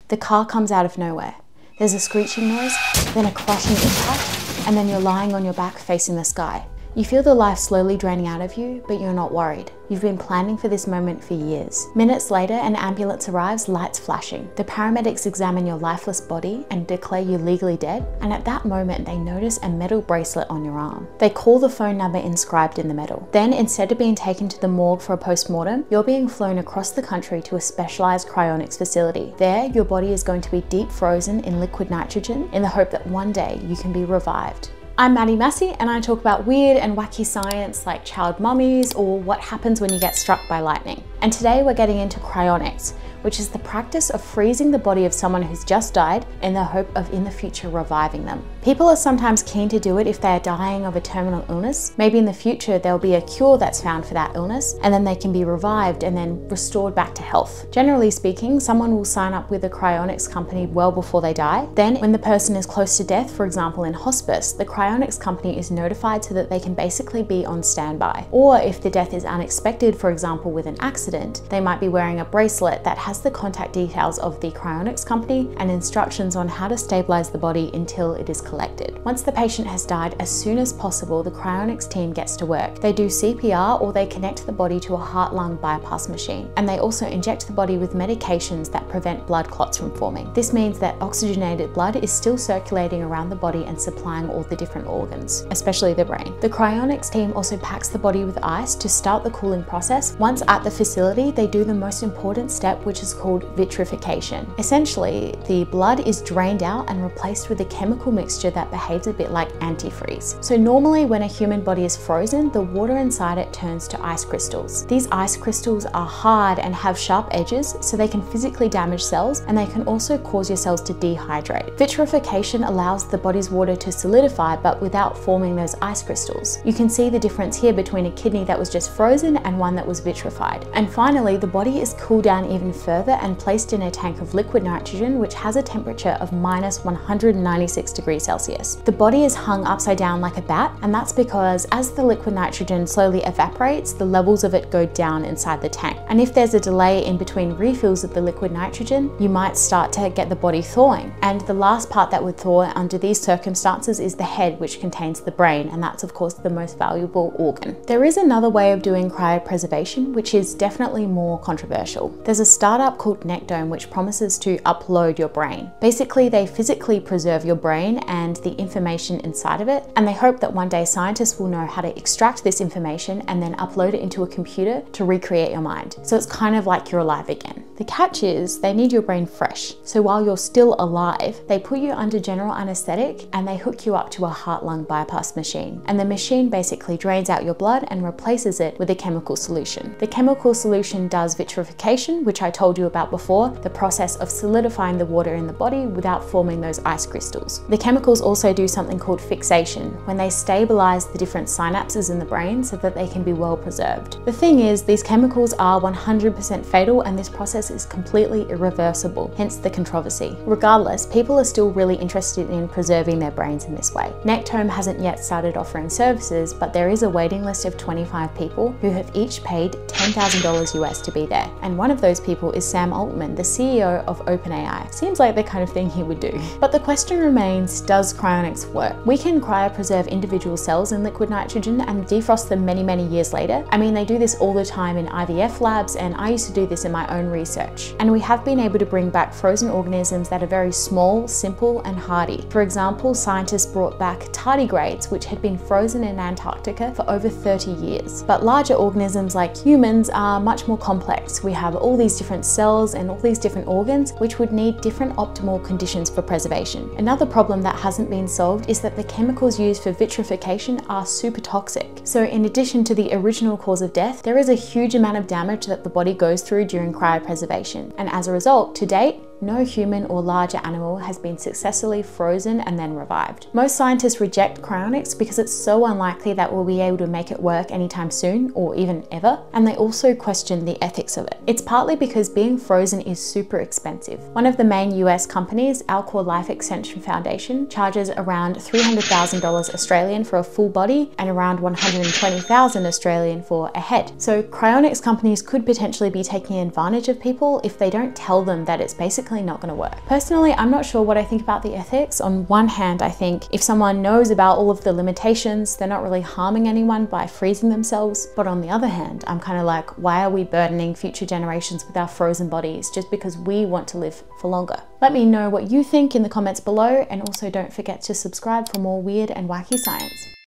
The car comes out of nowhere. There's a screeching noise, then a crushing impact, and then you're lying on your back facing the sky. You feel the life slowly draining out of you, but you're not worried. You've been planning for this moment for years. Minutes later, an ambulance arrives, lights flashing. The paramedics examine your lifeless body and declare you legally dead, and at that moment they notice a metal bracelet on your arm. They call the phone number inscribed in the metal. Then, instead of being taken to the morgue for a post-mortem, you're being flown across the country to a specialized cryonics facility. There, your body is going to be deep frozen in liquid nitrogen in the hope that one day you can be revived. I'm Maddie Massey, and I talk about weird and wacky science like child mummies or what happens when you get struck by lightning. And today we're getting into cryonics, which is the practice of freezing the body of someone who's just died in the hope of in the future reviving them. People are sometimes keen to do it if they're dying of a terminal illness. Maybe in the future there'll be a cure that's found for that illness, and then they can be revived and then restored back to health. Generally speaking, someone will sign up with a cryonics company well before they die. Then when the person is close to death, for example in hospice, the cryonics company is notified so that they can basically be on standby. Or if the death is unexpected, for example with an accident, they might be wearing a bracelet that has the contact details of the cryonics company and instructions on how to stabilize the body until it is collected. Once the patient has died, as soon as possible, the cryonics team gets to work. They do CPR or they connect the body to a heart-lung bypass machine. And they also inject the body with medications that prevent blood clots from forming. This means that oxygenated blood is still circulating around the body and supplying all the different organs, especially the brain. The cryonics team also packs the body with ice to start the cooling process. Once at the facility, they do the most important step, which is called vitrification. Essentially, the blood is drained out and replaced with a chemical mixture that behaves a bit like antifreeze. So normally when a human body is frozen, the water inside it turns to ice crystals. These ice crystals are hard and have sharp edges, so they can physically damage cells, and they can also cause your cells to dehydrate. Vitrification allows the body's water to solidify, but without forming those ice crystals. You can see the difference here between a kidney that was just frozen and one that was vitrified. And finally, the body is cooled down even further and placed in a tank of liquid nitrogen, which has a temperature of minus 196 degrees Celsius. The body is hung upside down like a bat, and that's because as the liquid nitrogen slowly evaporates, the levels of it go down inside the tank. And if there's a delay in between refills of the liquid nitrogen, you might start to get the body thawing. And the last part that would thaw under these circumstances is the head, which contains the brain, and that's of course the most valuable organ. There is another way of doing cryopreservation, which is definitely more controversial. There's a startup called Nectome which promises to upload your brain. Basically, they physically preserve your brain and the information inside of it, and they hope that one day scientists will know how to extract this information and then upload it into a computer to recreate your mind. So it's kind of like you're alive again. The catch is they need your brain fresh. So while you're still alive, they put you under general anesthetic and they hook you up to a heart-lung bypass machine. And the machine basically drains out your blood and replaces it with a chemical solution. The chemical solution does vitrification, which I told you about before, the process of solidifying the water in the body without forming those ice crystals. The chemicals also do something called fixation, when they stabilize the different synapses in the brain so that they can be well preserved. The thing is, these chemicals are 100% fatal, and this process is completely irreversible, hence the controversy. Regardless, people are still really interested in preserving their brains in this way. Nectome hasn't yet started offering services, but there is a waiting list of 25 people who have each paid $10,000 US to be there. And one of those people is Sam Altman, the CEO of OpenAI. Seems like the kind of thing he would do. But the question remains, does cryonics work? We can cryopreserve individual cells in liquid nitrogen and defrost them many, many years later. I mean, they do this all the time in IVF labs, and I used to do this in my own research. And we have been able to bring back frozen organisms that are very small, simple, and hardy. For example, scientists brought back tardigrades, which had been frozen in Antarctica for over 30 years. But larger organisms like humans are much more complex. We have all these different cells and all these different organs, which would need different optimal conditions for preservation. Another problem that hasn't been solved is that the chemicals used for vitrification are super toxic. So in addition to the original cause of death, there is a huge amount of damage that the body goes through during cryopreservation. And as a result, to date, no human or larger animal has been successfully frozen and then revived. Most scientists reject cryonics because it's so unlikely that we'll be able to make it work anytime soon or even ever, and they also question the ethics of it. It's partly because being frozen is super expensive. One of the main US companies, Alcor Life Extension Foundation, charges around $300,000 Australian for a full body and around $120,000 Australian for a head. So cryonics companies could potentially be taking advantage of people if they don't tell them that it's basically basically not going to work. Personally, I'm not sure what I think about the ethics. On one hand, I think if someone knows about all of the limitations, they're not really harming anyone by freezing themselves. But on the other hand, I'm kind of like, why are we burdening future generations with our frozen bodies just because we want to live for longer? Let me know what you think in the comments below, and also don't forget to subscribe for more weird and wacky science.